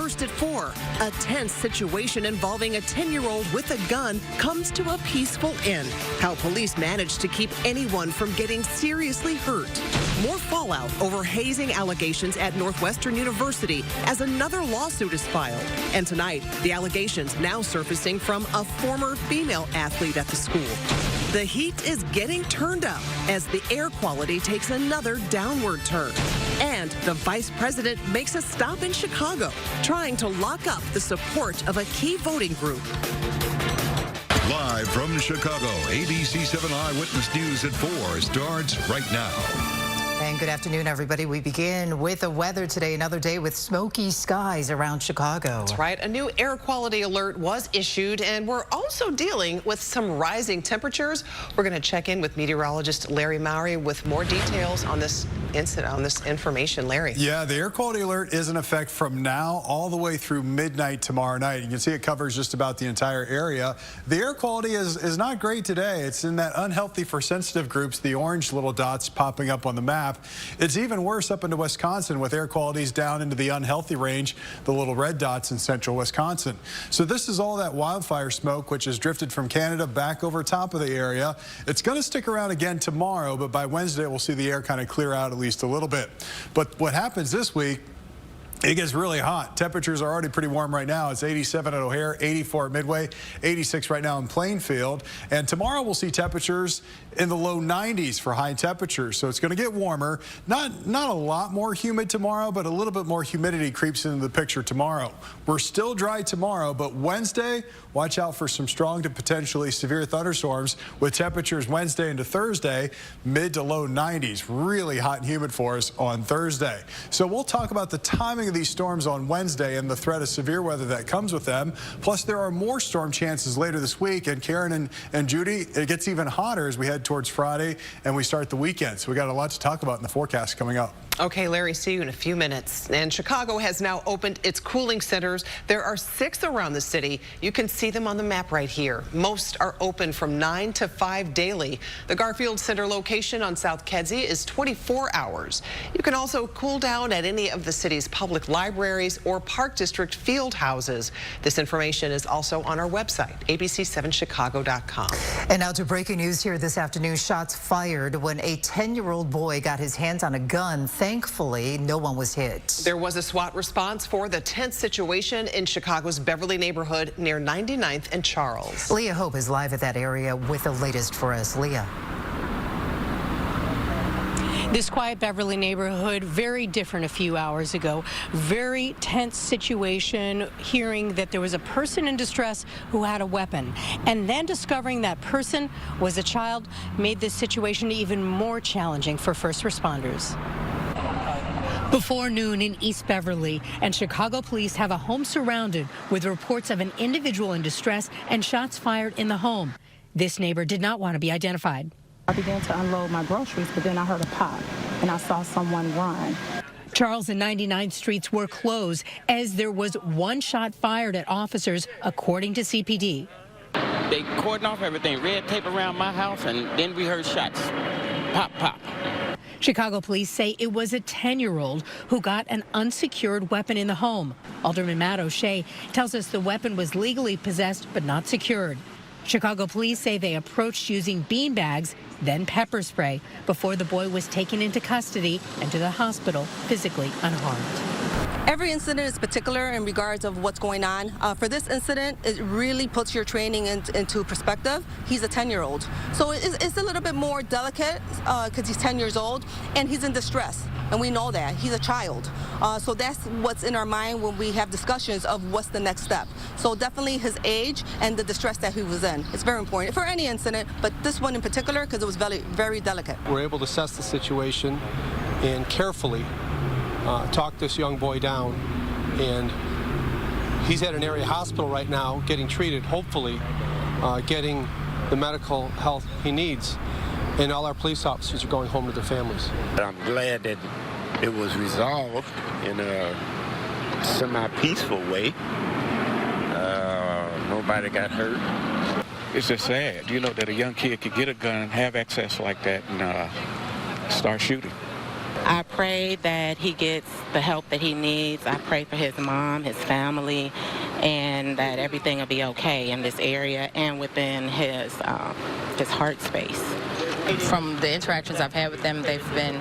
First at 4, a tense situation involving a 10-year-old with a gun comes to a peaceful end. How police managed to keep anyone from getting seriously hurt. More fallout over hazing allegations at Northwestern University as another lawsuit is filed. And tonight, the allegations now surfacing from a former female athlete at the school. The heat is getting turned up as the air quality takes another downward turn. And the vice president makes a stop in Chicago, trying to lock up the support of a key voting group. Live from Chicago, ABC 7 Eyewitness News at 4 starts right now. And good afternoon, everybody. We begin with the weather today. Another day with smoky skies around Chicago. That's right. A new air quality alert was issued, and we're also dealing with some rising temperatures. We're going to check in with meteorologist Larry Mowry with more details on this incident, on this information. Larry. Yeah, the air quality alert is in effect from now all the way through midnight tomorrow night. You can see it covers just about the entire area. The air quality is not great today. It's in that unhealthy for sensitive groups, the orange little dots popping up on the map. It's even worse up into Wisconsin with air qualities down into the unhealthy range, the little red dots in central Wisconsin. So this is all that wildfire smoke which has drifted from Canada back over top of the area. It's going to stick around again tomorrow, but by Wednesday we'll see the air kind of clear out at least a little bit. But what happens this week, it gets really hot. Temperatures are already pretty warm right now. It's 87 at O'Hare, 84 at Midway, 86 right now in Plainfield. And tomorrow we'll see temperatures in the low 90s for high temperatures. So it's going to get warmer. Not a lot more humid tomorrow, but a little bit more humidity creeps into the picture tomorrow. We're still dry tomorrow, but Wednesday, watch out for some strong to potentially severe thunderstorms with temperatures Wednesday into Thursday, mid to low 90s. Really hot and humid for us on Thursday. So we'll talk about the timing of these storms on Wednesday and the threat of severe weather that comes with them. Plus, there are more storm chances later this week. And Karen and Judy, it gets even hotter as we head towards Friday and we start the weekend. So we got a lot to talk about in the forecast coming up. Okay, Larry, see you in a few minutes. And Chicago has now opened its cooling centers. There are 6 around the city. You can see them on the map right here. Most are open from 9 to 5 daily. The Garfield Center location on South Kedzie is 24 hours. You can also cool down at any of the city's public libraries or Park District field houses. This information is also on our website, abc7chicago.com. And now to breaking news here this afternoon. Shots fired when a 10-year-old boy got his hands on a gun. Thankfully, no one was hit. There was a SWAT response for the tense situation in Chicago's Beverly neighborhood near 99th and Charles. Leah Hope is live at that area with the latest for us. Leah. This quiet Beverly neighborhood, very different a few hours ago. Very tense situation, hearing that there was a person in distress who had a weapon. And then discovering that person was a child made this situation even more challenging for first responders. Before noon in East Beverly, and Chicago police have a home surrounded with reports of an individual in distress and shots fired in the home. This neighbor did not want to be identified. I began to unload my groceries, but then I heard a pop, and I saw someone run. Charles and 99th Streets were closed as there was one shot fired at officers, according to CPD. They cordoned off everything, red tape around my house, and then we heard shots. Pop, pop. Chicago police say it was a 10-year-old who got an unsecured weapon in the home. Alderman Matt O'Shea tells us the weapon was legally possessed but not secured. Chicago police say they approached using beanbags, then pepper spray, before the boy was taken into custody and to the hospital physically unharmed. Every incident is particular in regards of what's going on. For this incident, it really puts your training into perspective. He's a 10-year-old. So it's a little bit more delicate because he's 10 years old and he's in distress. And we know that. He's a child. So that's what's in our mind when we have discussions of what's the next step. So definitely his age and the distress that he was in. It's very important for any incident, but this one in particular because it was very, very delicate. We're able to assess the situation and carefully talk this young boy down, and he's at an area hospital right now getting treated, hopefully getting the medical health he needs, and all our police officers are going home to their families. I'm glad that it was resolved in a semi-peaceful way. Nobody got hurt. It's just sad, you know, that a young kid could get a gun, have access like that, and start shooting. I pray that he gets the help that he needs. I pray for his mom, his family, and that everything will be okay in this area and within his heart space. From the interactions I've had with them, they've been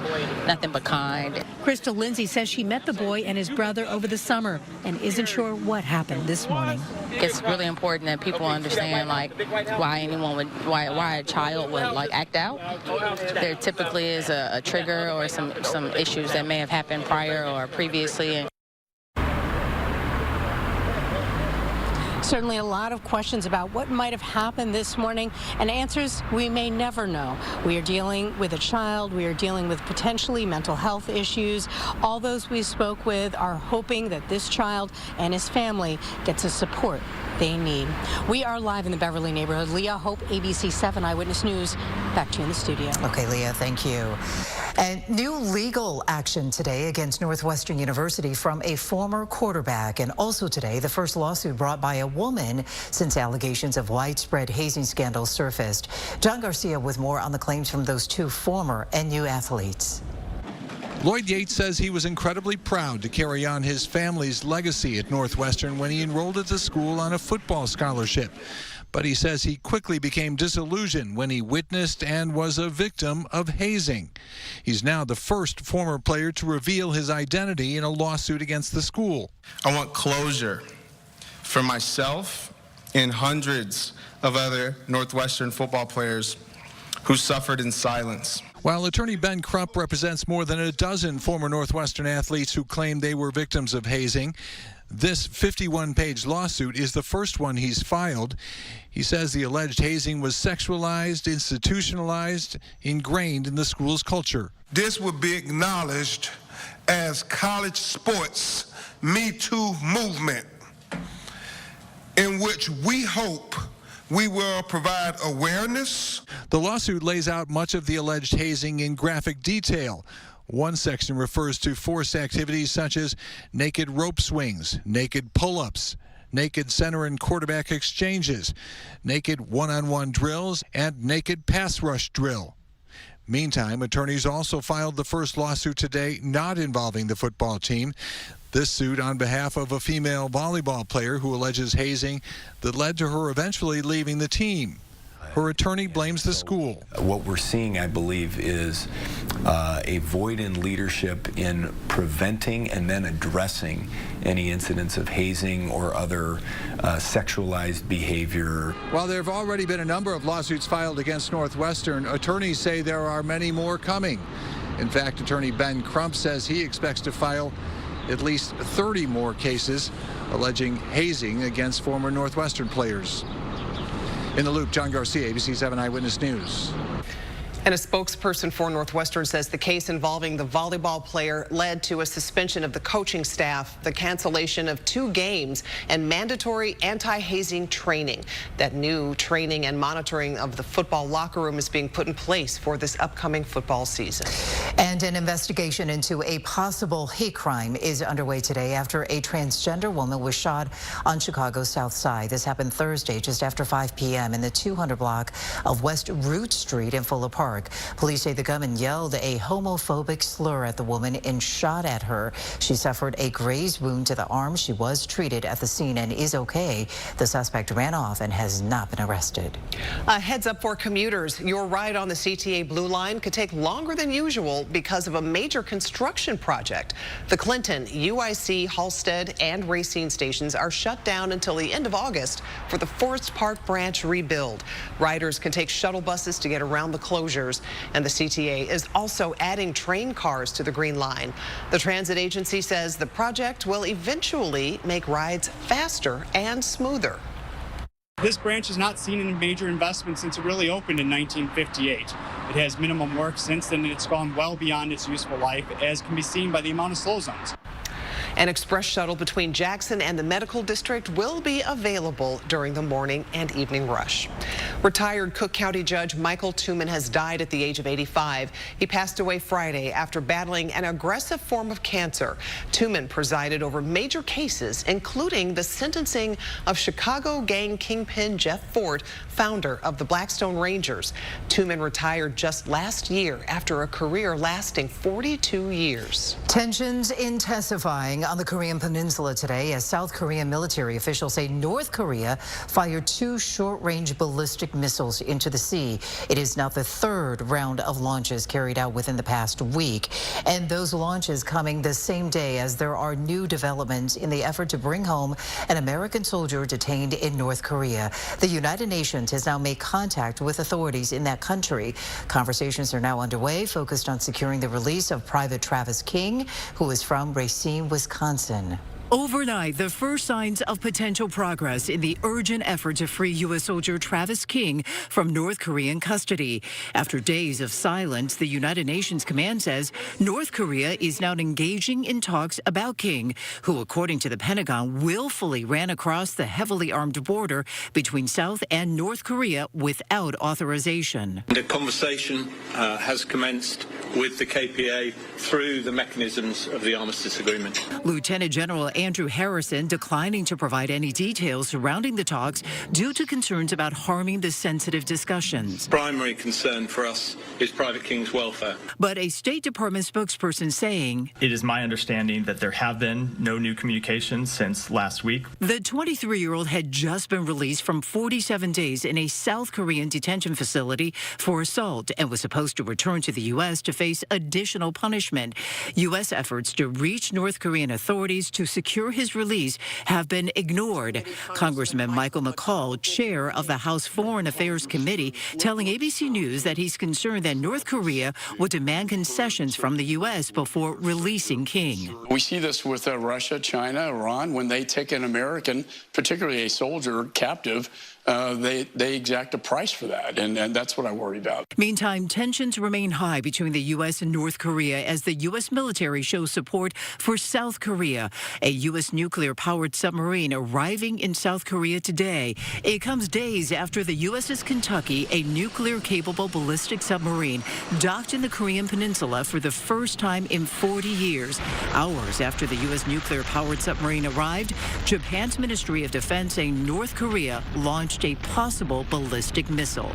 nothing but kind. Crystal Lindsay says she met the boy and his brother over the summer and isn't sure what happened this morning. It's really important that people understand, like, why a child would, like, act out. There typically is a trigger or some issues that may have happened prior or previously. Certainly a lot of questions about what might have happened this morning, and answers we may never know. We are dealing with a child. We are dealing with potentially mental health issues. All those we spoke with are hoping that this child and his family get the support they need. We are live in the Beverly neighborhood. Leah Hope, ABC 7 Eyewitness News. Back to you in the studio. Okay, Leah, thank you. And new legal action today against Northwestern University from a former quarterback. And also today, the first lawsuit brought by a woman since allegations of widespread hazing scandals surfaced. John Garcia with more on the claims from those two former NU athletes. Lloyd Yates says he was incredibly proud to carry on his family's legacy at Northwestern when he enrolled at the school on a football scholarship. But he says he quickly became disillusioned when he witnessed and was a victim of hazing. He's now the first former player to reveal his identity in a lawsuit against the school. I want closure for myself and hundreds of other Northwestern football players who suffered in silence. While attorney Ben Crump represents more than a dozen former Northwestern athletes who claim they were victims of hazing, this 51-page lawsuit is the first one he's filed. He says the alleged hazing was sexualized, institutionalized, ingrained in the school's culture. This would be acknowledged as college sports Me Too movement, in which we hope we will provide awareness. The lawsuit lays out much of the alleged hazing in graphic detail. One section refers to forced activities such as naked rope swings, naked pull-ups, naked center and quarterback exchanges, naked one-on-one drills, and naked pass rush drill. Meantime, attorneys also filed the first lawsuit today not involving the football team. This suit on behalf of a female volleyball player who alleges hazing that led to her eventually leaving the team. Her attorney blames the school. What we're seeing, I believe, is a void in leadership in preventing and then addressing any incidents of hazing or other sexualized behavior. While there have already been a number of lawsuits filed against Northwestern, attorneys say there are many more coming. In fact, attorney Ben Crump says he expects to file at least 30 more cases alleging hazing against former Northwestern players. In the Loop, John Garcia, ABC 7 Eyewitness News. And a spokesperson for Northwestern says the case involving the volleyball player led to a suspension of the coaching staff, the cancellation of 2 games, and mandatory anti-hazing training. That new training and monitoring of the football locker room is being put in place for this upcoming football season. And an investigation into a possible hate crime is underway today after a transgender woman was shot on Chicago's South Side. This happened Thursday just after 5 p.m. in the 200 block of West Root Street in Fuller Park. Police say the gunman yelled a homophobic slur at the woman and shot at her. She suffered a grazed wound to the arm. She was treated at the scene and is okay. The suspect ran off and has not been arrested. A heads up for commuters. Your ride on the CTA Blue Line could take longer than usual because of a major construction project. The Clinton, UIC, Halstead, and Racine stations are shut down until the end of August for the Forest Park branch rebuild. Riders can take shuttle buses to get around the closure. And the CTA is also adding train cars to the Green Line. The transit agency says the project will eventually make rides faster and smoother. This branch has not seen any major investment since it really opened in 1958. It has minimum work since then, and it's gone well beyond its useful life, as can be seen by the amount of slow zones. An express shuttle between Jackson and the medical district will be available during the morning and evening rush. Retired Cook County Judge Michael Tuman has died at the age of 85. He passed away Friday after battling an aggressive form of cancer. Tuman presided over major cases, including the sentencing of Chicago gang kingpin Jeff Fort, founder of the Blackstone Rangers. Tuman retired just last year after a career lasting 42 years. Tensions intensifying on the Korean Peninsula today as South Korean military officials say North Korea fired 2 short-range ballistic missiles into the sea. It is now the third round of launches carried out within the past week, and those launches coming the same day as there are new developments in the effort to bring home an American soldier detained in North Korea. The United Nations has now made contact with authorities in that country. Conversations are now underway, focused on securing the release of Private Travis King, who is from Racine, Wisconsin. Overnight, the first signs of potential progress in the urgent effort to free U.S. soldier Travis King from North Korean custody. After days of silence, the United Nations command says North Korea is now engaging in talks about King, who, according to the Pentagon, willfully ran across the heavily armed border between South and North Korea without authorization. The conversation has commenced with the KPA through the mechanisms of the armistice agreement. Lieutenant General Andrew Harrison declining to provide any details surrounding the talks due to concerns about harming the sensitive discussions. Primary concern for us is Private King's welfare. But a State Department spokesperson saying, "It is my understanding that there have been no new communications since last week." The 23-year-old had just been released from 47 days in a South Korean detention facility for assault and was supposed to return to the U.S. to face additional punishment. U.S. efforts to reach North Korean authorities to secure his release have been ignored. Congressman Michael McCall, chair of the House Foreign Affairs Committee, telling ABC News that he's concerned that North Korea would demand concessions from the U.S. before releasing King. We see this with Russia, China, Iran. When they take an American, particularly a soldier, captive, they exact a price for that, and that's what I worry about. Meantime, tensions remain high between the U.S. and North Korea as the U.S. military shows support for South Korea. A U.S. nuclear-powered submarine arriving in South Korea today. It comes days after the USS Kentucky, a nuclear-capable ballistic submarine, docked in the Korean Peninsula for the first time in 40 years. Hours after the U.S. nuclear-powered submarine arrived, Japan's Ministry of Defense saying North Korea launched a possible ballistic missile.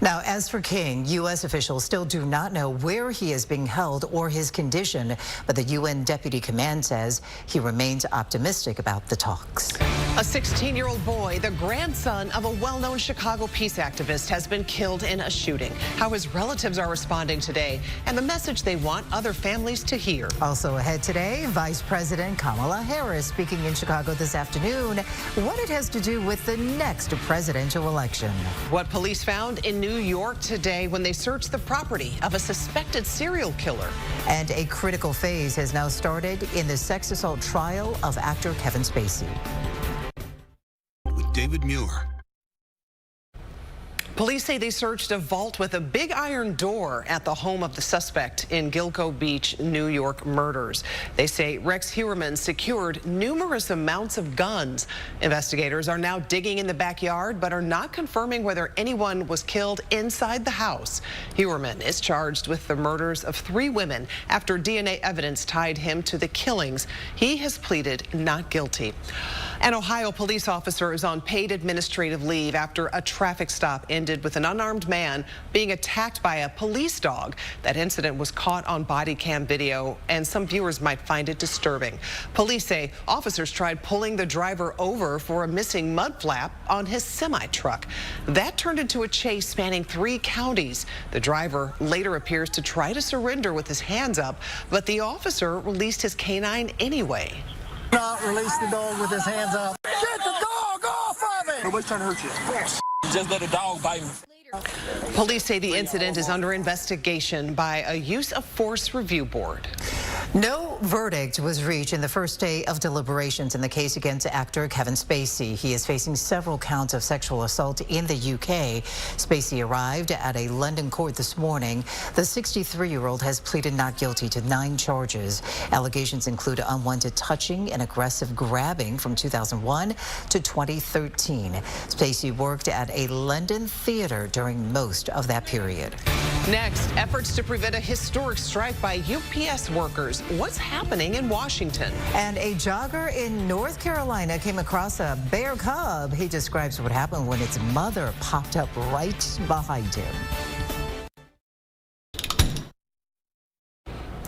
Now, as for King, U.S. officials still do not know where he is being held or his condition, but the UN Deputy Command says he remains optimistic about the talks. A 16-year-old boy, the grandson of a well-known Chicago peace activist, has been killed in a shooting. How his relatives are responding today and the message they want other families to hear. Also ahead today, Vice President Kamala Harris speaking in Chicago this afternoon, what it has to do with the next presidential election. What police found in New York today when they searched the property of a suspected serial killer. And a critical phase has now started in the sex assault trial of actor Kevin Spacey. With David Muir. Police say they searched a vault with a big iron door at the home of the suspect in Gilgo Beach, New York murders. They say Rex Heuermann secured numerous amounts of guns. Investigators are now digging in the backyard, but are not confirming whether anyone was killed inside the house. Heuermann is charged with the murders of 3 women after DNA evidence tied him to the killings. He has pleaded not guilty. An Ohio police officer is on paid administrative leave after a traffic stop ended with an unarmed man being attacked by a police dog. That incident was caught on body cam video, and some viewers might find it disturbing. Police say officers tried pulling the driver over for a missing mud flap on his semi-truck. That turned into a chase spanning 3 counties. The driver later appears to try to surrender with his hands up, but the officer released his canine anyway. Not release the dog with his hands up. Get the dog off of it! Nobody's trying to hurt you. Just let a dog bite him. Police say the incident is under investigation by a use of force review board. No verdict was reached in the first day of deliberations in the case against actor Kevin Spacey. He is facing several counts of sexual assault in the UK. Spacey arrived at a London court this morning. The 63-year-old has pleaded not guilty to 9 charges. Allegations include unwanted touching and aggressive grabbing from 2001 to 2013. Spacey worked at a London theater during most of that period. Next, efforts to prevent a historic strike by UPS workers. What's happening in Washington? And a jogger in North Carolina came across a bear cub. He describes what happened when its mother popped up right behind him.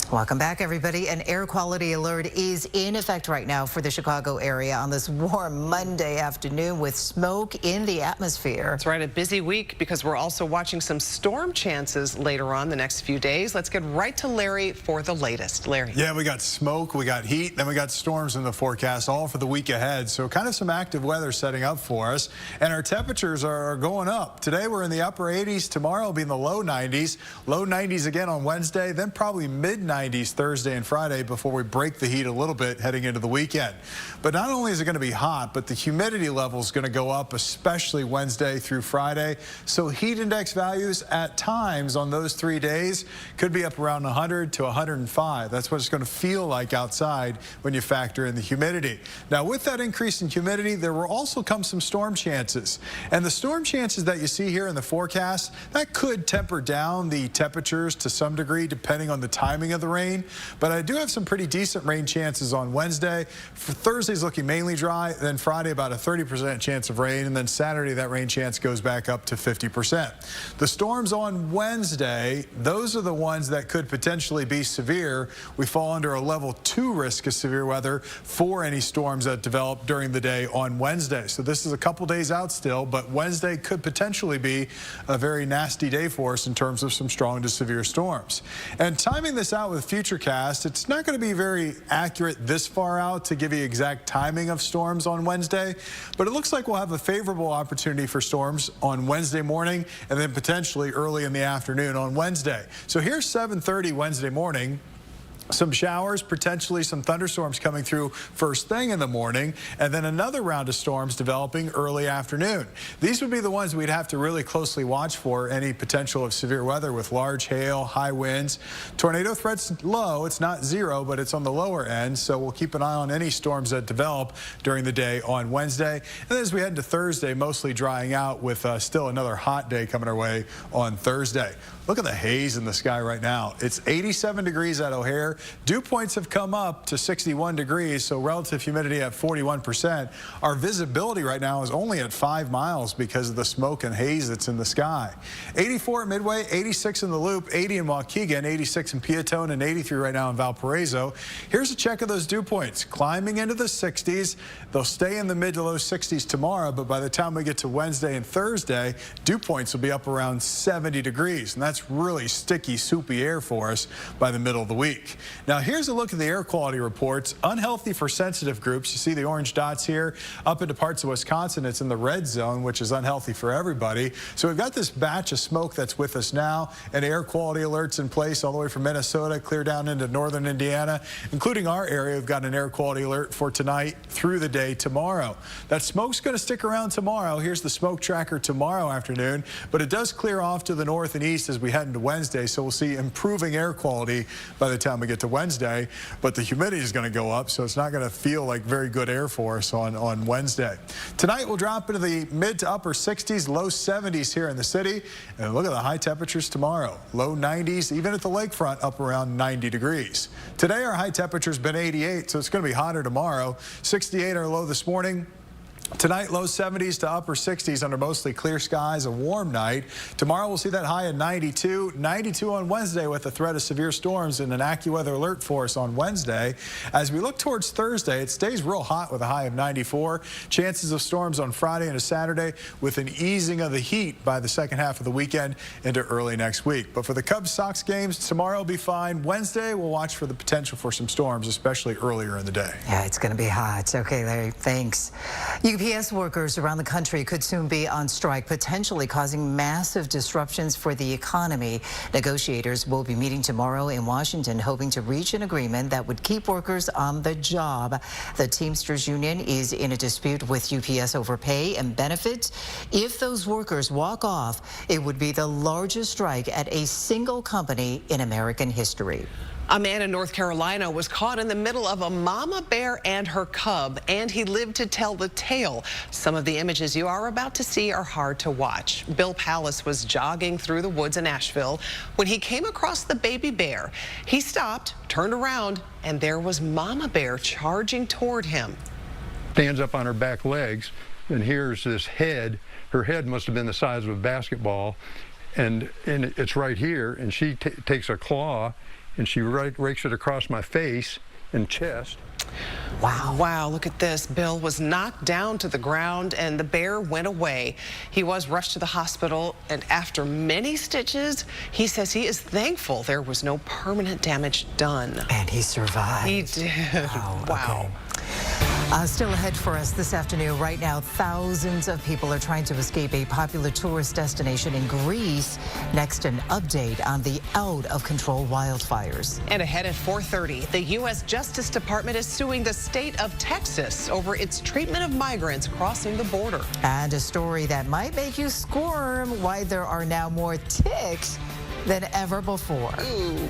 Welcome back, everybody. An air quality alert is in effect right now for the Chicago area on this warm Monday afternoon with smoke in the atmosphere. That's right, a busy week because we're also watching some storm chances later on the next few days. Let's get right to Larry for the latest. Larry. Yeah, we got smoke, we got heat, then we got storms in the forecast, all for the week ahead. So kind of some active weather setting up for us. And our temperatures are going up. Today we're in the upper 80s. Tomorrow will be in the low 90s. Low 90s again on Wednesday, then probably mid-90s Thursday and Friday before we break the heat a little bit heading into the weekend. But not only is it going to be hot, but the humidity level is going to go up, especially Wednesday through Friday. So heat index values at times on those 3 days could be up around 100 to 105. That's what it's going to feel like outside when you factor in the humidity. Now, with that increase in humidity, there will also come some storm chances. And the storm chances that you see here in the forecast, that could temper down the temperatures to some degree depending on the timing of the rain. But I do have some pretty decent rain chances on Wednesday. For Thursday's looking mainly dry, then Friday about a 30% chance of rain, and then Saturday that rain chance goes back up to 50%. The storms on Wednesday, those are the ones that could potentially be severe. We fall under a level 2 risk of severe weather for any storms that develop during the day on Wednesday. So this is a couple days out still, but Wednesday could potentially be a very nasty day for us in terms of some strong to severe storms. And timing this out with Futurecast, it's not going to be very accurate this far out to give you exact timing of storms on Wednesday, but it looks like we'll have a favorable opportunity for storms on Wednesday morning and then potentially early in the afternoon on Wednesday. So here's 7:30 Wednesday morning. Some showers, potentially some thunderstorms coming through first thing in the morning, and then another round of storms developing early afternoon. These would be the ones we'd have to really closely watch for any potential of severe weather with large hail, high winds. Tornado threat's low. It's not zero, but it's on the lower end, so we'll keep an eye on any storms that develop during the day on Wednesday. And then as we head into Thursday, mostly drying out with still another hot day coming our way on Thursday. Look at the haze in the sky right now. It's 87 degrees at O'Hare. Dew points have come up to 61 degrees, so relative humidity at 41%. Our visibility right now is only at 5 miles because of the smoke and haze that's in the sky. 84 at Midway, 86 in the Loop, 80 in Waukegan, 86 in Peatone, and 83 right now in Valparaiso. Here's a check of those dew points. Climbing into the 60s. They'll stay in the mid to low 60s tomorrow, but by the time we get to Wednesday and Thursday, dew points will be up around 70 degrees, and that's really sticky, soupy air for us by the middle of the week. Now, here's a look at the air quality reports. Unhealthy for sensitive groups. You see the orange dots here. Up into parts of Wisconsin, it's in the red zone, which is unhealthy for everybody. So we've got this batch of smoke that's with us now, and air quality alerts in place all the way from Minnesota, clear down into northern Indiana, including our area. We've got an air quality alert for tonight through the day tomorrow. That smoke's going to stick around tomorrow. Here's the smoke tracker tomorrow afternoon, but it does clear off to the north and east as we head into Wednesday, so we'll see improving air quality by the time we get to Wednesday, but the humidity is going to go up, so it's not going to feel like very good air for us on Wednesday. Tonight we'll drop into the mid to upper 60s, low 70s here in the city, and look at the high temperatures tomorrow. Low 90s, even at the lakefront, up around 90 degrees. Today our high temperature's been 88, so it's going to be hotter tomorrow. 68 our low this morning. Tonight, low 70s to upper 60s under mostly clear skies, a warm night. Tomorrow, we'll see that high at 92. 92 on Wednesday with the threat of severe storms and an AccuWeather alert for us on Wednesday. As we look towards Thursday, it stays real hot with a high of 94. Chances of storms on Friday and Saturday with an easing of the heat by the second half of the weekend into early next week. But for the Cubs-Sox games, tomorrow will be fine. Wednesday, we'll watch for the potential for some storms, especially earlier in the day. Yeah, it's going to be hot. Okay, Larry, thanks. You UPS workers around the country could soon be on strike, potentially causing massive disruptions for the economy. Negotiators will be meeting tomorrow in Washington, hoping to reach an agreement that would keep workers on the job. The Teamsters Union is in a dispute with UPS over pay and benefits. If those workers walk off, it would be the largest strike at a single company in American history. A man in North Carolina was caught in the middle of a mama bear and her cub, and he lived to tell the tale. Some of the images you are about to see are hard to watch. Bill Pallas was jogging through the woods in Asheville when he came across the baby bear. He stopped, turned around, and there was mama bear charging toward him. Stands up on her back legs, and here's this head. Her head must have been the size of a basketball, and it's right here, and she takes a claw and she rakes it across my face and chest. Wow. Wow, look at this. Bill was knocked down to the ground and the bear went away. He was rushed to the hospital, and after many stitches, he says he is thankful there was no permanent damage done. And he survived. He did. Wow. Okay. Still ahead for us this afternoon. Right now, thousands of people are trying to escape a popular tourist destination in Greece. Next, an update on the out-of-control wildfires. And ahead at 4:30, the U.S. Justice Department is suing the state of Texas over its treatment of migrants crossing the border. And a story that might make you squirm, why there are now more ticks than ever before. Ooh.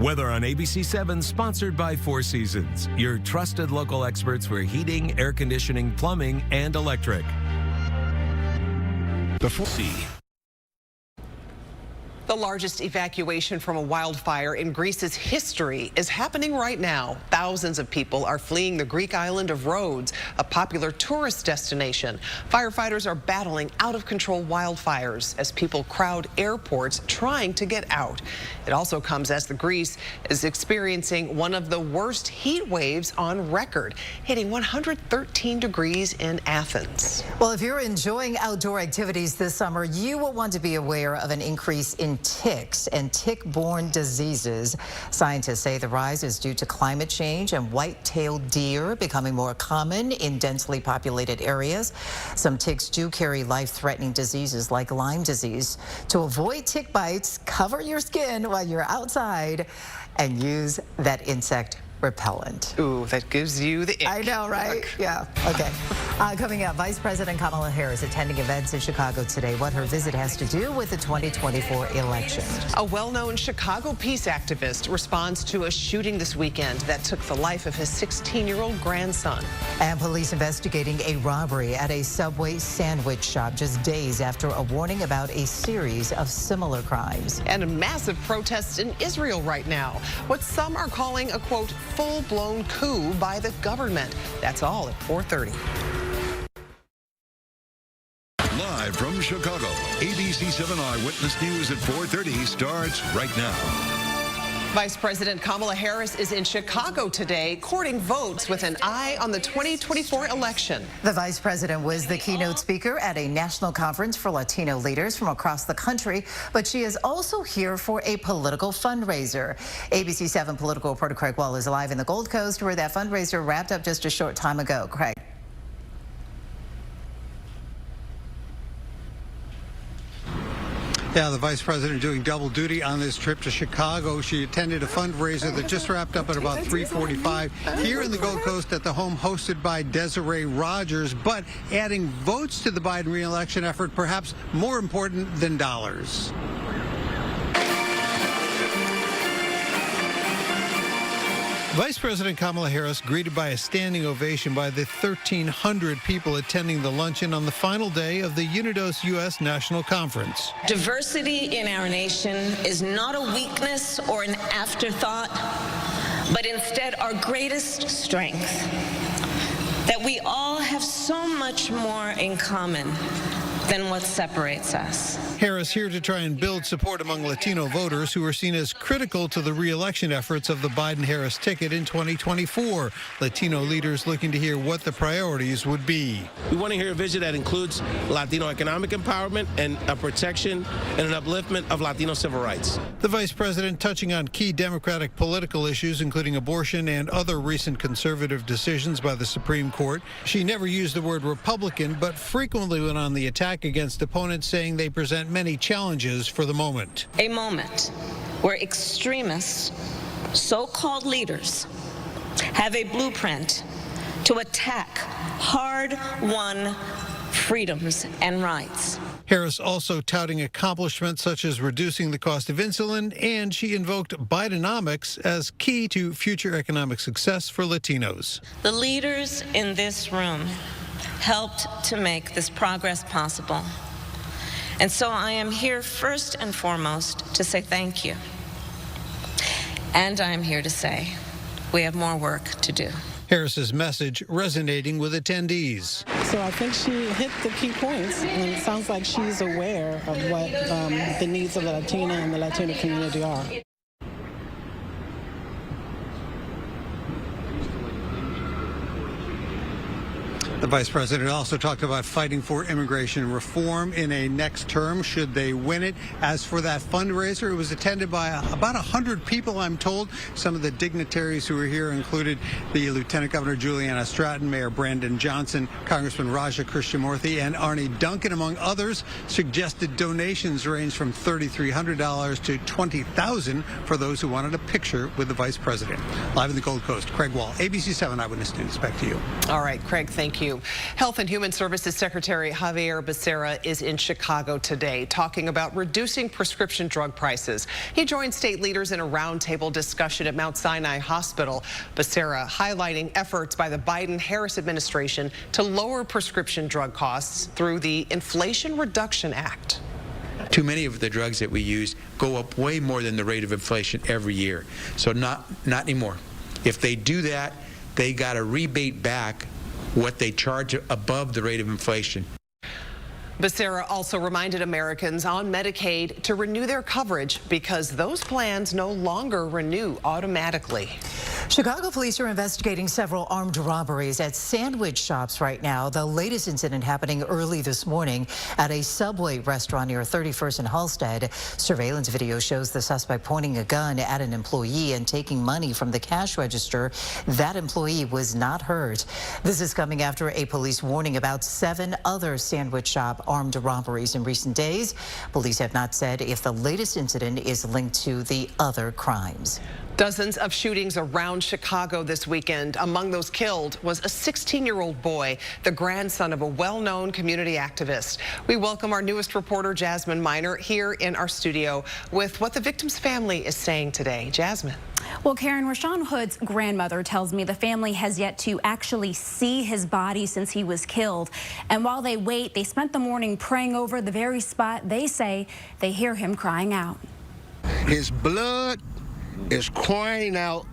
Weather on ABC 7, sponsored by Four Seasons, your trusted local experts for heating, air conditioning, plumbing, and electric. The largest evacuation from a wildfire in Greece's history is happening right now. Thousands of people are fleeing the Greek island of Rhodes, a popular tourist destination. Firefighters are battling out-of-control wildfires as people crowd airports trying to get out. It also comes as Greece is experiencing one of the worst heat waves on record, hitting 113 degrees in Athens. Well, if you're enjoying outdoor activities this summer, you will want to be aware of an increase in ticks and tick-borne diseases. Scientists say the rise is due to climate change and white-tailed deer becoming more common in densely populated areas. Some ticks do carry life-threatening diseases like Lyme disease. To avoid tick bites, cover your skin while you're outside and use that insect repellent. Ooh, that gives you the ick. I know, right? Yeah. Okay. Coming up, Vice President Kamala Harris attending events in Chicago today. What her visit has to do with the 2024 election. A well-known Chicago peace activist responds to a shooting this weekend that took the life of his 16-year-old grandson. And police investigating a robbery at a Subway sandwich shop just days after a warning about a series of similar crimes. And a massive protest in Israel right now. What some are calling a, quote, full-blown coup by the government. That's all at 4:30. Live from Chicago, ABC 7 Eyewitness News at 4:30 starts right now. Vice President Kamala Harris is in Chicago today, courting votes with an eye on the 2024 election. The vice president was the keynote speaker at a national conference for Latino leaders from across the country, but she is also here for a political fundraiser. ABC 7 political reporter Craig Wall is live in the Gold Coast, where that fundraiser wrapped up just a short time ago. Craig. Yeah, the vice president doing double duty on this trip to Chicago. She attended a fundraiser that just wrapped up at about 3:45 here in the Gold Coast at the home hosted by Desiree Rogers, but adding votes to the Biden re-election effort, perhaps more important than dollars. Vice President Kamala Harris greeted by a standing ovation by the 1,300 people attending the luncheon on the final day of the Unidos U.S. National Conference. Diversity in our nation is not a weakness or an afterthought, but instead our greatest strength. That we all have so much more in common than what separates us. Harris here to try and build support among Latino voters who are seen as critical to the re-election efforts of the Biden-Harris ticket in 2024. Latino leaders looking to hear what the priorities would be. We want to hear a vision that includes Latino economic empowerment and a protection and an upliftment of Latino civil rights. The vice president touching on key Democratic political issues, including abortion and other recent conservative decisions by the Supreme Court. She never used the word Republican, but frequently went on the attack against opponents, saying they present many challenges for the moment. A moment where extremists, so-called leaders, have a blueprint to attack hard-won freedoms and rights. Harris also touting accomplishments such as reducing the cost of insulin, and she invoked Bidenomics as key to future economic success for Latinos. The leaders in this room helped to make this progress possible. And so I am here first and foremost to say thank you. And I am here to say we have more work to do. Harris's message resonating with attendees. So I think she hit the key points, and it sounds like she's aware of what the needs of the Latina and the Latino community are. The vice president also talked about fighting for immigration reform in a next term should they win it. As for that fundraiser, it was attended by about 100 people, I'm told. Some of the dignitaries who were here included the Lieutenant Governor Juliana Stratton, Mayor Brandon Johnson, Congressman Raja Krishnamurthy, and Arnie Duncan, among others. Suggested donations range from $3,300 to $20,000 for those who wanted a picture with the vice president. Live in the Gold Coast, Craig Wall, ABC 7 Eyewitness News. Back to you. All right, Craig, thank you. Health and Human Services Secretary Javier Becerra is in Chicago today talking about reducing prescription drug prices. He joined state leaders in a roundtable discussion at Mount Sinai Hospital. Becerra highlighting efforts by the Biden-Harris administration to lower prescription drug costs through the Inflation Reduction Act. Too many of the drugs that we use go up way more than the rate of inflation every year. So not anymore. If they do that, they got to rebate back what they charge above the rate of inflation. Becerra also reminded Americans on Medicaid to renew their coverage because those plans no longer renew automatically. Chicago police are investigating several armed robberies at sandwich shops right now. The latest incident happening early this morning at a Subway restaurant near 31st and Halsted. Surveillance video shows the suspect pointing a gun at an employee and taking money from the cash register. That employee was not hurt. This is coming after a police warning about 7 other sandwich shop armed robberies in recent days. Police have not said if the latest incident is linked to the other crimes. Dozens of shootings around Chicago this weekend. Among those killed was a 16-year-old boy, the grandson of a well-known community activist. We welcome our newest reporter, Jasmine Miner, here in our studio with what the victim's family is saying today. Jasmine. Well, Karen, Rashawn Hood's grandmother tells me the family has yet to actually see his body since he was killed. And while they wait, they spent the morning praying over the very spot they say they hear him crying out. His blood is crying out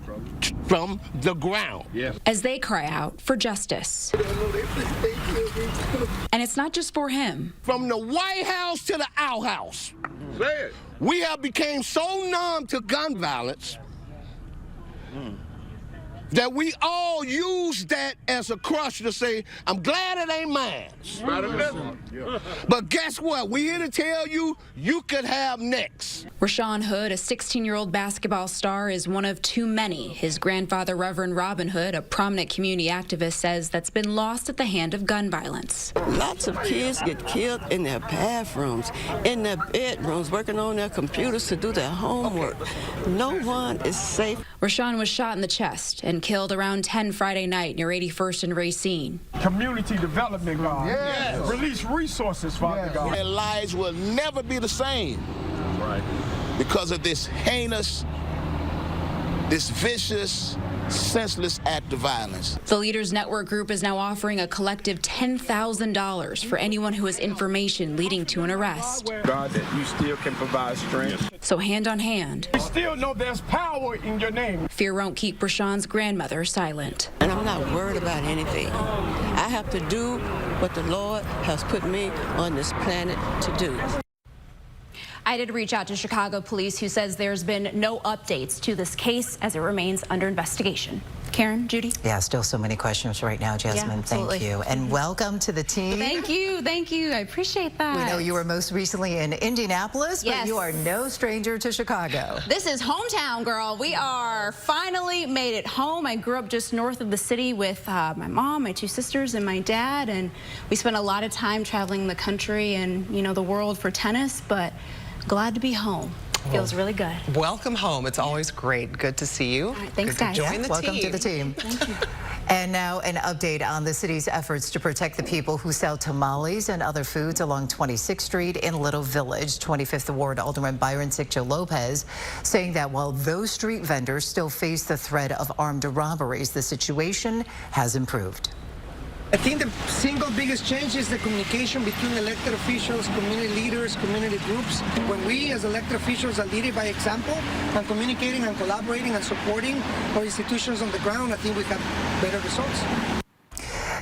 from the ground. As they cry out for justice. And it's not just for him. From the White House to the outhouse, we have become so numb to gun violence that we all use that as a crutch to say, I'm glad it ain't mine. But guess what? We here to tell you, you could have next. Rashawn Hood, a 16-year-old basketball star, is one of too many. His grandfather, Reverend Robin Hood, a prominent community activist, says that's been lost at the hand of gun violence. Lots of kids get killed in their bathrooms, in their bedrooms, working on their computers to do their homework. No one is safe. Rashawn was shot in the chest and killed around 10 Friday night near 81st and Racine. Community development, God. Yes. Release resources, Father God. Their lives will never be the same. Right. Because of this heinous, this vicious, senseless act of violence. The Leaders Network group is now offering a collective $10,000 for anyone who has information leading to an arrest. God, that you still can provide strength. So hand on hand. We still know there's power in your name. Fear won't keep Rashawn's grandmother silent. And I'm not worried about anything. I have to do what the Lord has put me on this planet to do. I did reach out to Chicago police, who says there's been no updates to this case as it remains under investigation. Karen, Judy? Yeah, still so many questions right now, Jasmine. Thank you. And welcome to the team. Thank you. Thank you. I appreciate that. We know you were most recently in Indianapolis, but you are no stranger to Chicago. This is hometown, girl. We are finally made it home. I grew up just north of the city with my mom, my two sisters, and my dad, and we spent a lot of time traveling the country and, you know, the world for tennis, but glad to be home. Feels really good. Welcome home. It's always great. Good to see you. Thanks, good guys. To join the Welcome team. to the team. Thank you. And now an update on the city's efforts to protect the people who sell tamales and other foods along 26th Street in Little Village. 25th Ward Alderman Byron Siccho Lopez saying that while those street vendors still face the threat of armed robberies, the situation has improved. I think the single biggest change is the communication between elected officials, community leaders, community groups. When we as elected officials are leading by example and communicating and collaborating and supporting our institutions on the ground, I think we have better results.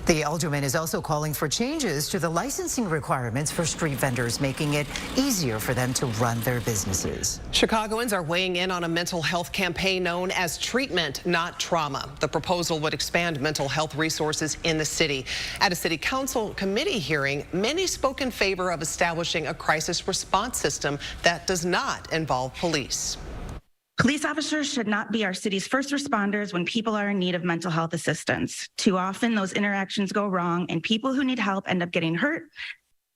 The alderman is also calling for changes to the licensing requirements for street vendors, making it easier for them to run their businesses. Chicagoans are weighing in on a mental health campaign known as Treatment, Not Trauma. The proposal would expand mental health resources in the city. At a city council committee hearing, many spoke in favor of establishing a crisis response system that does not involve police. Police officers should not be our city's first responders when people are in need of mental health assistance. Too often, those interactions go wrong, and people who need help end up getting hurt.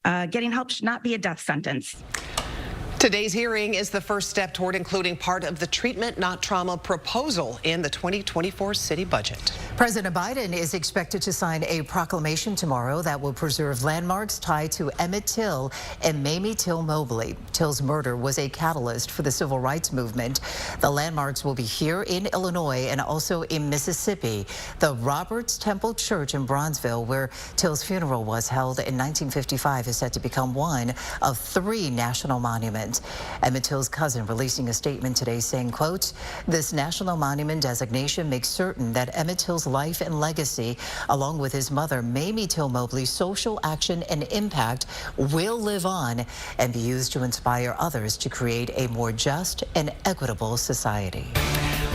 Getting help should not be a death sentence. Today's hearing is the first step toward including part of the Treatment, Not Trauma proposal in the 2024 city budget. President Biden is expected to sign a proclamation tomorrow that will preserve landmarks tied to Emmett Till and Mamie Till Mobley. Till's murder was a catalyst for the civil rights movement. The landmarks will be here in Illinois and also in Mississippi. The Roberts Temple Church in Bronzeville, where Till's funeral was held in 1955, is set to become one of 3 national monuments. Emmett Till's cousin releasing a statement today saying, quote, "This national monument designation makes certain that Emmett Till's life and legacy, along with his mother, Mamie Till Mobley's social action and impact, will live on and be used to inspire others to create a more just and equitable society."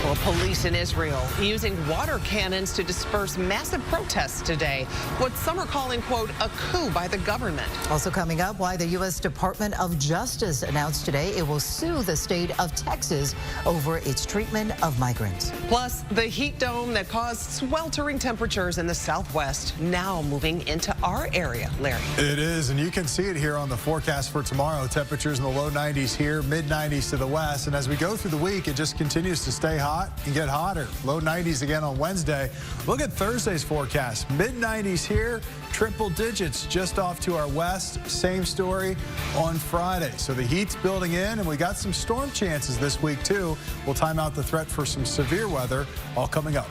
Well, police in Israel using water cannons to disperse massive protests today. What some are calling, quote, a coup by the government. Also coming up, why the U.S. Department of Justice announced today it will sue the state of Texas over its treatment of migrants. Plus, the heat dome that caused sweltering temperatures in the Southwest now moving into our area. Larry. It is, and you can see it here on the forecast for tomorrow. Temperatures in the low 90s here, mid 90s to the west. And as we go through the week, it just continues to stay hot and get hotter. Low 90s again on Wednesday. Look at Thursday's forecast. Mid 90s here, triple digits just off to our west. Same story on Friday. So the heat's building in, and we got some storm chances this week too. We'll time out the threat for some severe weather, all coming up.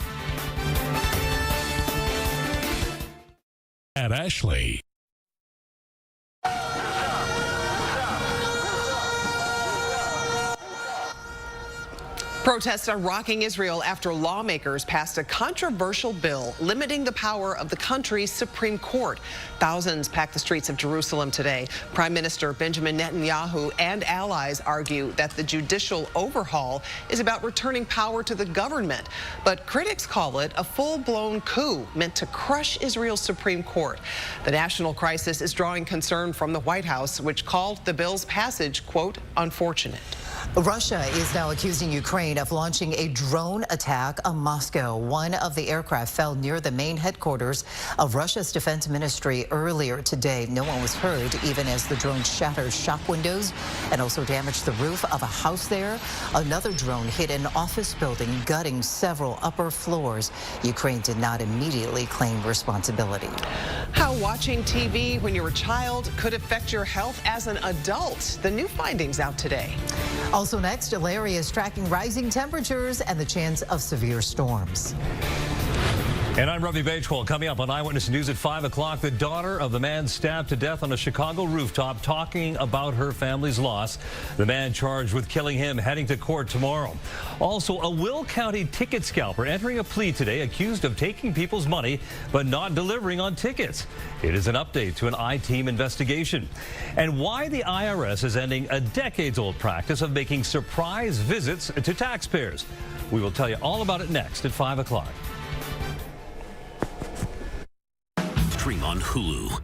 At Ashley. Protests are rocking Israel after lawmakers passed a controversial bill limiting the power of the country's Supreme Court. Thousands packed the streets of Jerusalem today. Prime Minister Benjamin Netanyahu and allies argue that the judicial overhaul is about returning power to the government. But critics call it a full-blown coup meant to crush Israel's Supreme Court. The national crisis is drawing concern from the White House, which called the bill's passage, quote, unfortunate. Russia is now accusing Ukraine of launching a drone attack on Moscow. One of the aircraft fell near the main headquarters of Russia's defense ministry earlier today. No one was hurt, even as the drone shattered shop windows and also damaged the roof of a house there. Another drone hit an office building, gutting several upper floors. Ukraine did not immediately claim responsibility. How watching TV when you're a child could affect your health as an adult. The new findings out today. Also next, Larry is tracking rising temperatures and the chance of severe storms. And I'm Ravi Bajwal. Coming up on Eyewitness News at 5 o'clock, the daughter of the man stabbed to death on a Chicago rooftop talking about her family's loss. The man charged with killing him heading to court tomorrow. Also, a Will County ticket scalper entering a plea today accused of taking people's money but not delivering on tickets. It is an update to an I-team investigation. And why the IRS is ending a decades-old practice of making surprise visits to taxpayers. We will tell you all about it next at 5 o'clock. Stream on Hulu.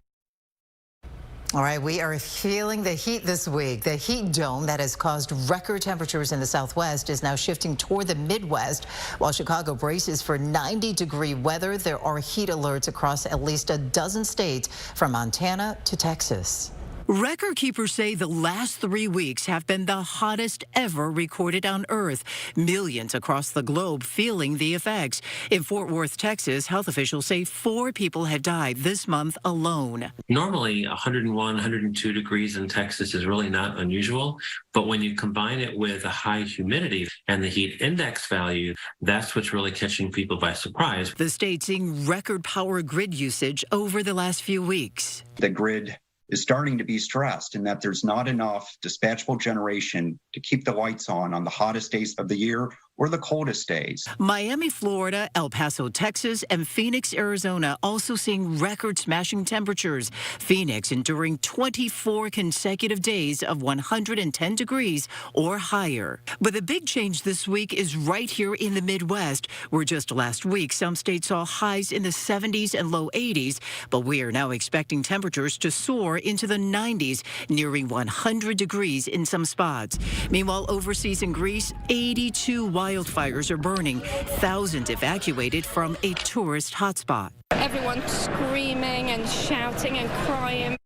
All right, we are feeling the heat this week. The heat dome that has caused record temperatures in the Southwest is now shifting toward the Midwest. While Chicago braces for 90-degree weather, there are heat alerts across at least a dozen states, from Montana to Texas. Record keepers say the last 3 weeks have been the hottest ever recorded on Earth. Millions across the globe feeling the effects. In Fort Worth, Texas, health officials say 4 people have died this month alone. Normally, 101, 102 degrees in Texas is really not unusual. But when you combine it with a high humidity and the heat index value, that's what's really catching people by surprise. The state seeing record power grid usage over the last few weeks. The grid is starting to be stressed in that there's not enough dispatchable generation to keep the lights on the hottest days of the year or the coldest days. Miami, Florida, El Paso, Texas, and Phoenix, Arizona also seeing record-smashing temperatures. Phoenix enduring 24 consecutive days of 110 degrees or higher. But the big change this week is right here in the Midwest, where just last week some states saw highs in the 70s and low 80s, but we are now expecting temperatures to soar into the 90s, nearing 100 degrees in some spots. Meanwhile, overseas in Greece, 82 wildfires are burning, thousands evacuated from a tourist hotspot. Everyone screaming and shouting and crying.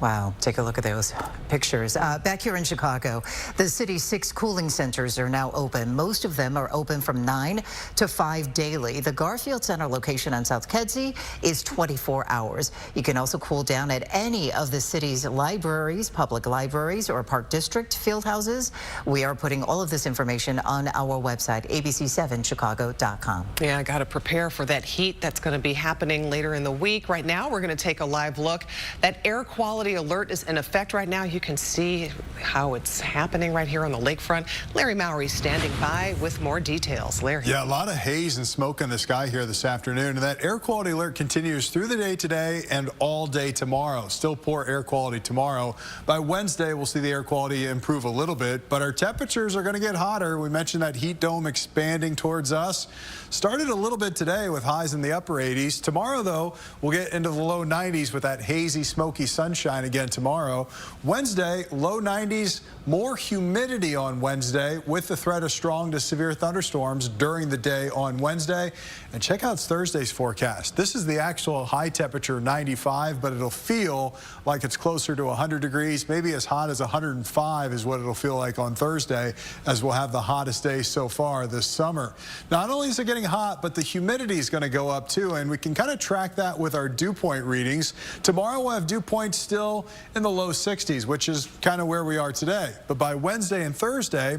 Wow, take a look at those pictures. Back here in Chicago, the city's 6 cooling centers are now open. Most of them are open from 9 to 5 daily. The Garfield Center location on South Kedzie is 24 hours. You can also cool down at any of the city's libraries, public libraries, or Park District field houses. We are putting all of this information on our website, abc7chicago.com. Yeah, I got to prepare for that heat that's going to be happening later in the week. Right now, we're going to take a live look. That air quality alert is in effect right now. You can see how it's happening right here on the lakefront. Larry Mowry standing by with more details. Larry. Yeah, a lot of haze and smoke in the sky here this afternoon, and that air quality alert continues through the day today and all day tomorrow. Still poor air quality tomorrow. By Wednesday, we'll see the air quality improve a little bit, but our temperatures are going to get hotter. We mentioned that heat dome expanding towards us. Started a little bit today with highs in the upper 80s. Tomorrow, though, we'll get into the low 90s with that hazy, smoky sunshine again tomorrow. Wednesday, low 90s, more humidity on Wednesday with the threat of strong to severe thunderstorms during the day on Wednesday. And check out Thursday's forecast. This is the actual high temperature, 95, but it'll feel like it's closer to 100 degrees, maybe as hot as 105 is what it'll feel like on Thursday, as we'll have the hottest day so far this summer. Not only is it getting hot, but the humidity is going to go up too, and we can kind of track that with our dew point readings. Tomorrow we'll have dew points still in the low 60s, which is kind of where we are today. But by Wednesday and Thursday,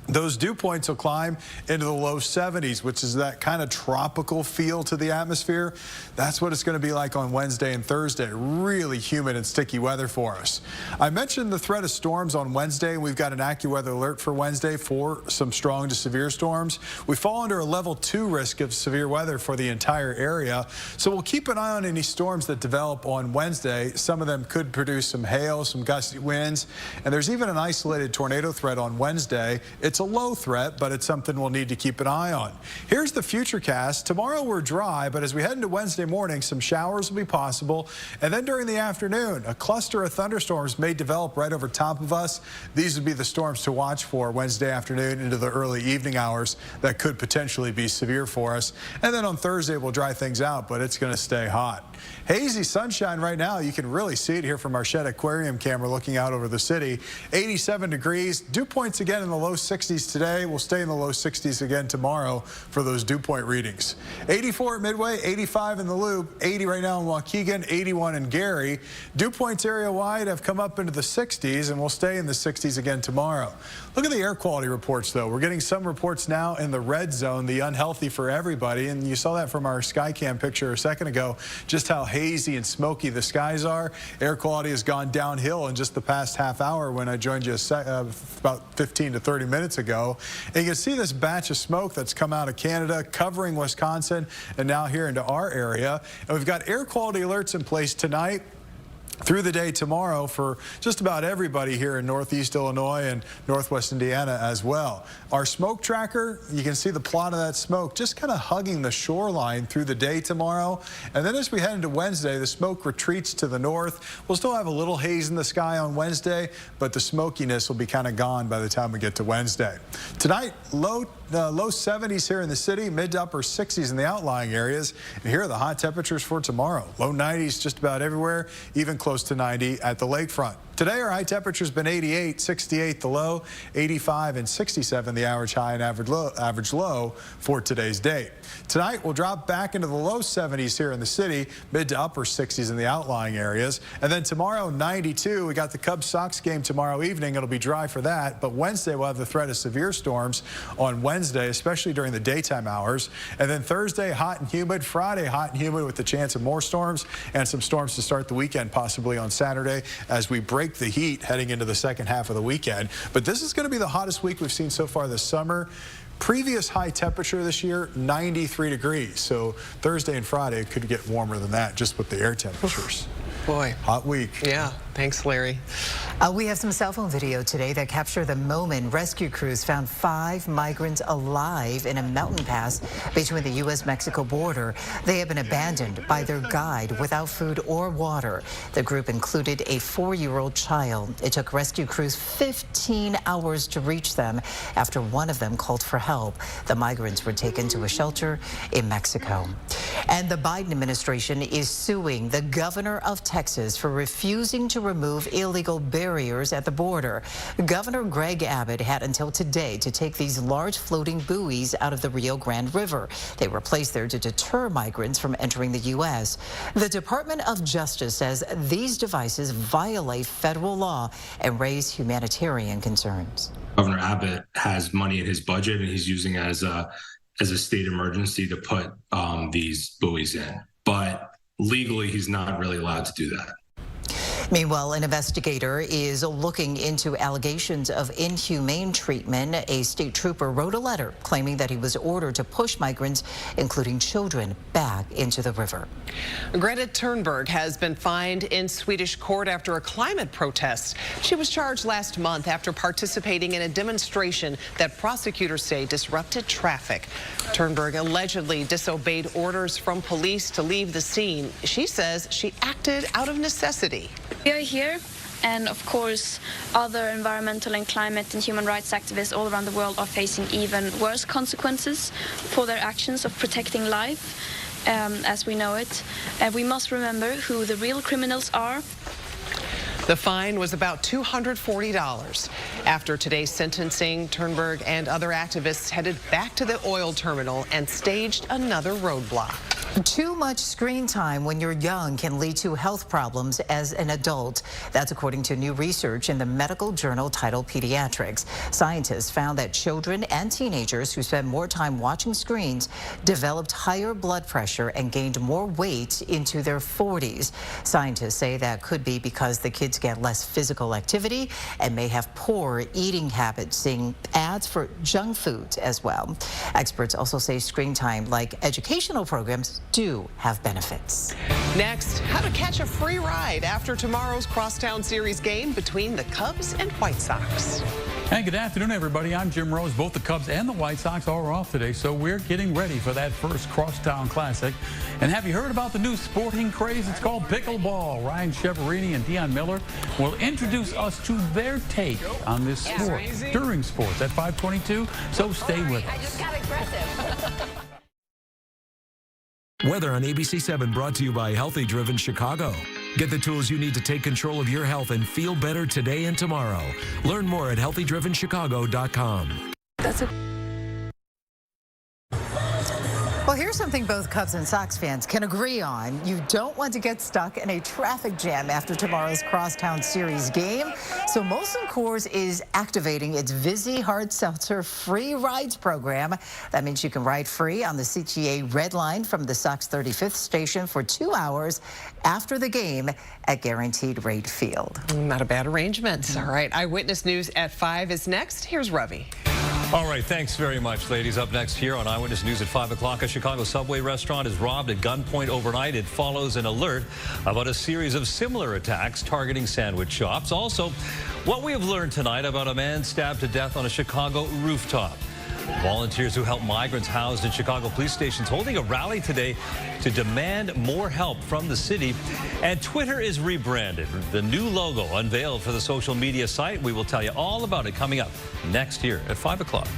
those dew points will climb into the low 70s, which is that kind of tropical feel to the atmosphere. That's what it's going to be like on Wednesday and Thursday. Really humid and sticky weather for us. I mentioned the threat of storms on Wednesday. We've got an AccuWeather alert for Wednesday for some strong to severe storms. We fall under a level 2 risk of severe weather for the entire area. So we'll keep an eye on any storms that develop on Wednesday. Some of them could produce some hail, some gusty winds, and there's even an isolated tornado threat on Wednesday. It's a low threat, but it's something we'll need to keep an eye on. Here's the futurecast. Tomorrow we're dry, but as we head into Wednesday morning, some showers will be possible. And then during the afternoon, a cluster of thunderstorms may develop right over top of us. These would be the storms to watch for Wednesday afternoon into the early evening hours that could potentially be severe for us. And then on Thursday, we'll dry things out, but it's going to stay hot. Hazy sunshine right now. You can really see it here from our Shed Aquarium camera looking out over the city. 87 degrees. Dew points again in the low 60s. 60s today. We'll stay in the low 60s again tomorrow for those dew point readings. 84 at Midway, 85 in the Loop, 80 right now in Waukegan, 81 in Gary. Dew points area-wide have come up into the 60s, and we'll stay in the 60s again tomorrow. Look at the air quality reports, though. We're getting some reports now in the red zone, the unhealthy for everybody, and you saw that from our Skycam picture a second ago, just how hazy and smoky the skies are. Air quality has gone downhill in just the past half hour when I joined you about 15 to 30 minutes ago. And you can see this batch of smoke that's come out of Canada, covering Wisconsin, and now here into our area. And we've got air quality alerts in place tonight through the day tomorrow for just about everybody here in Northeast Illinois and Northwest Indiana as well. Our smoke tracker, you can see the plot of that smoke just kind of hugging the shoreline through the day tomorrow. And then as we head into Wednesday, the smoke retreats to the north. We'll still have a little haze in the sky on Wednesday, but the smokiness will be kind of gone by the time we get to Wednesday. Tonight, low 70s here in the city, mid to upper 60s in the outlying areas. And here are the hot temperatures for tomorrow. Low 90s just about everywhere, even close to 90 at the lakefront. Today, our high temperature's been 88, 68 the low, 85 and 67 the average high and average low for today's date. Tonight, we'll drop back into the low 70s here in the city, mid to upper 60s in the outlying areas. And then tomorrow, 92. We got the Cubs-Sox game tomorrow evening. It'll be dry for that. But Wednesday, we'll have the threat of severe storms on Wednesday, especially during the daytime hours. And then Thursday, hot and humid. Friday, hot and humid with the chance of more storms and some storms to start the weekend, possibly on Saturday, as we break the heat heading into the second half of the weekend. But this is going to be the hottest week we've seen so far this summer. Previous high temperature this year, 93 degrees. So Thursday and Friday could get warmer than that just with the air temperatures. Boy. Hot week. Yeah. Thanks, Larry. We have some cell phone video today that capture the moment rescue crews found 5 migrants alive in a mountain pass between the U.S.-Mexico border. They have been abandoned by their guide without food or water. The group included a 4-year-old child. It took rescue crews 15 hours to reach them after one of them called for help. The migrants were taken to a shelter in Mexico. And the Biden administration is suing the governor of Texas for refusing to remove illegal barriers at the border. Governor Greg Abbott had until today to take these large floating buoys out of the Rio Grande River. They were placed there to deter migrants from entering the U.S. The Department of Justice says these devices violate federal law and raise humanitarian concerns. Governor Abbott has money in his budget, and he's using it as a state emergency to put these buoys in. But legally, he's not really allowed to do that. Meanwhile, an investigator is looking into allegations of inhumane treatment. A state trooper wrote a letter claiming that he was ordered to push migrants, including children, back into the river. Greta Thunberg has been fined in Swedish court after a climate protest. She was charged last month after participating in a demonstration that prosecutors say disrupted traffic. Thunberg allegedly disobeyed orders from police to leave the scene. She says she acted out of necessity. We are here, and of course, other environmental and climate and human rights activists all around the world are facing even worse consequences for their actions of protecting life, as we know it. And we must remember who the real criminals are. The fine was about $240. After today's sentencing, Thunberg and other activists headed back to the oil terminal and staged another roadblock. Too much screen time when you're young can lead to health problems as an adult. That's according to new research in the medical journal titled Pediatrics. Scientists found that children and teenagers who spend more time watching screens developed higher blood pressure and gained more weight into their 40s. Scientists say that could be because the kids get less physical activity and may have poor eating habits, seeing ads for junk foods as well. Experts also say screen time, like educational programs, do have benefits. Next, how to catch a free ride after tomorrow's Crosstown Series game between the Cubs and White Sox. Hey, good afternoon, everybody. I'm Jim Rose. Both the Cubs and the White Sox are off today, so we're getting ready for that first Crosstown Classic. And have you heard about the new sporting craze? It's called pickleball. Ryan Cheverini and Dion Miller will introduce us to their take on this sport during sports at 5:22, so stay with us. I just got aggressive. Weather on ABC7 brought to you by Healthy Driven Chicago. Get the tools you need to take control of your health and feel better today and tomorrow. Learn more at healthydrivenchicago.com. That's a Well, here's something both Cubs and Sox fans can agree on. You don't want to get stuck in a traffic jam after tomorrow's Crosstown Series game. So Molson Coors is activating its Vizzy Hard Seltzer free rides program. That means you can ride free on the CTA Red Line from the Sox 35th station for 2 hours after the game at Guaranteed Rate Field. Not a bad arrangement. All right, Eyewitness News at 5 is next. Here's Ravi. All right, thanks very much, ladies. Up next here on Eyewitness News at 5 o'clock, a Chicago subway restaurant is robbed at gunpoint overnight. It follows an alert about a series of similar attacks targeting sandwich shops. Also, what we have learned tonight about a man stabbed to death on a Chicago rooftop. Volunteers who help migrants housed in Chicago police stations holding a rally today to demand more help from the city. And Twitter is rebranded. The new logo unveiled for the social media site. We will tell you all about it coming up next here at 5 o'clock.